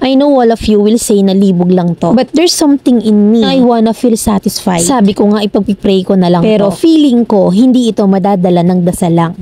I know all of you will say na libog lang to, but there's something in me na I wanna feel satisfied. Sabi ko nga ipagpipray ko na lang pero feeling ko hindi ito madadala ng dasal lang.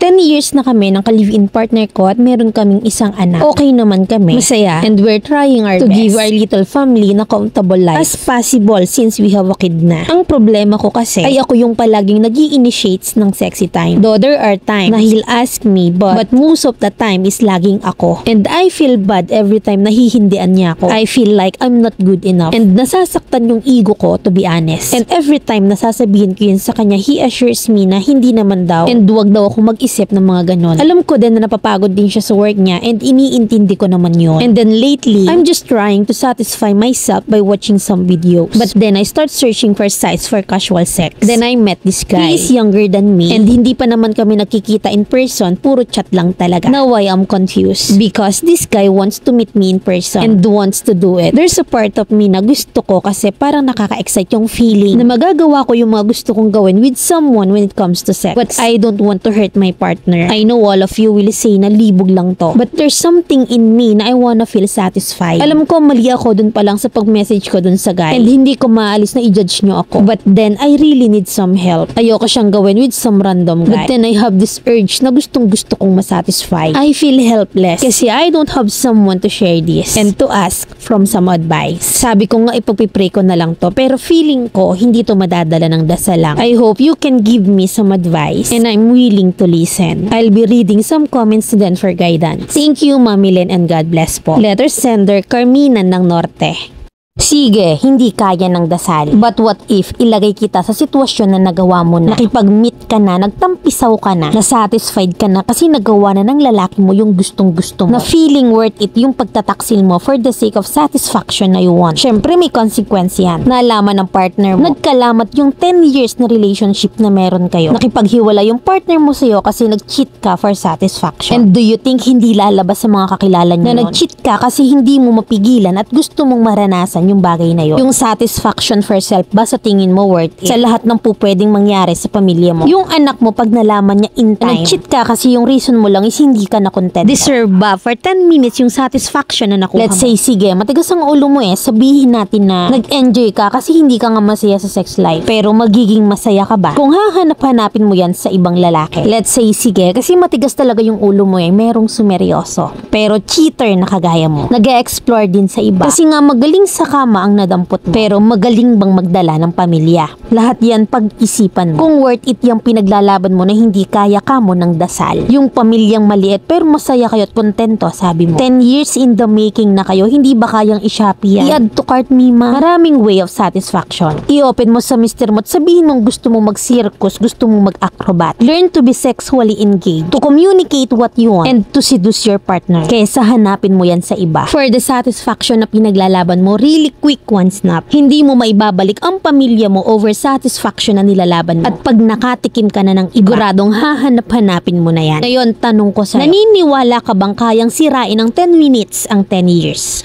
10 years na kami ng ka-live-in partner ko at meron kaming isang anak. Okay naman kami. Masaya. And we're trying our best to give our little family na comfortable life as possible since we have a kid na. Ang problema ko kasi ay ako yung palaging nag-i-initiates ng sexy time. Though there are times na he'll ask me but most of the time is laging ako. And I feel bad every time nahihindian niya ako. I feel like I'm not good enough. And nasasaktan yung ego ko, to be honest. And every time nasasabihin ko yun sa kanya, he assures me na hindi naman daw and wag daw ako mag-isip ng mga ganon. Alam ko din na napapagod din siya sa work niya and iniintindi ko naman yun. And then lately, I'm just trying to satisfy myself by watching some videos. But then I start searching for sites for casual sex. Then I met this guy. He is younger than me and hindi pa naman kami nakikita in person, puro chat lang talaga. Now I am confused because this guy wants to meet me in person and wants to do it. There's a part of me na gusto ko kasi parang nakaka-excite yung feeling na magagawa ko yung mga gusto kong gawin with someone when it comes to sex. But I don't want to hurt my partner. I know all of you will say na libog lang to. But there's something in me na I wanna feel satisfied. Alam ko mali ako dun pa lang sa pag-message ko dun sa guy. And hindi ko maalis na i-judge nyo ako. But then I really need some help. Ayoko siyang gawin with some random guy. But then I have this urge na gustong gusto kong masatisfy. I feel helpless kasi I don't have someone to share this and to ask from some advice. Sabi ko nga ipagpipray ko na lang to pero feeling ko hindi to madadala ng dasal lang. I hope you can give me some advice and I'm willing to listen. I'll be reading some comments then for guidance. Thank you, Mami Len, and God bless po. Letter sender, Carmina ng Norte. Sige, hindi kaya ng dasal. But what if ilagay kita sa sitwasyon na nagawa mo na? Nakipag-meet ka na, nagtampisaw ka na, nasatisfied ka na kasi nagawa na ng lalaki mo yung gustong-gusto mo. Na feeling worth it yung pagtataksil mo for the sake of satisfaction na you want. Syempre may consequence yan. Nalaman ng partner mo. Nagkalamat yung 10 years na relationship na meron kayo. Nakipaghiwala yung partner mo sa'yo kasi nag-cheat ka for satisfaction. And do you think hindi lalabas sa mga kakilala niyo na nag-cheat ka kasi hindi mo mapigilan at gusto mong maranasan yung bagay na yun? Yung satisfaction for self ba sa tingin mo worth it? Sa lahat ng pupwedeng mangyari sa pamilya mo. Yung anak mo pag nalaman niya in time, nag-cheat ka kasi yung reason mo lang is hindi ka na content. Deserve ba for 10 minutes yung satisfaction na nakuha mo? Let's say, sige, matigas ang ulo mo sabihin natin na nag-enjoy ka kasi hindi ka nga masaya sa sex life. Pero magiging masaya ka ba kung hahanap-hanapin mo yan sa ibang lalaki? Let's say, sige, kasi matigas talaga yung ulo mo merong sumeryoso. Pero cheater na kagaya mo. Nag-e-explore din sa iba. Kasi nga magaling sa kama ang nadampot mo. Pero magaling bang magdala ng pamilya? Lahat yan pag-isipan mo. Kung worth it yung pinaglalaban mo na hindi kaya ka mo ng dasal. Yung pamilyang maliit pero masaya kayo at kontento, sabi mo. 10 years in the making na kayo, hindi ba kayang i-shopee yan? I-add to cart, Mima. Maraming way of satisfaction. I-open mo sa mister mo at sabihin mong gusto mo mag-circus, gusto mo mag-acrobat. Learn to be sexually engaged, to communicate what you want, and to seduce your partner. Kesa hanapin mo yan sa iba. For the satisfaction na pinaglalaban mo, really quick one snap. Hindi mo maibabalik ang pamilya mo over satisfaction na nilalaban mo. At pag nakatikim ka na ng iguradong hahanap-hanapin mo na yan. Ngayon, tanong ko sa'yo, naniniwala ka bang kayang sirain ng 10 minutes ang 10 years?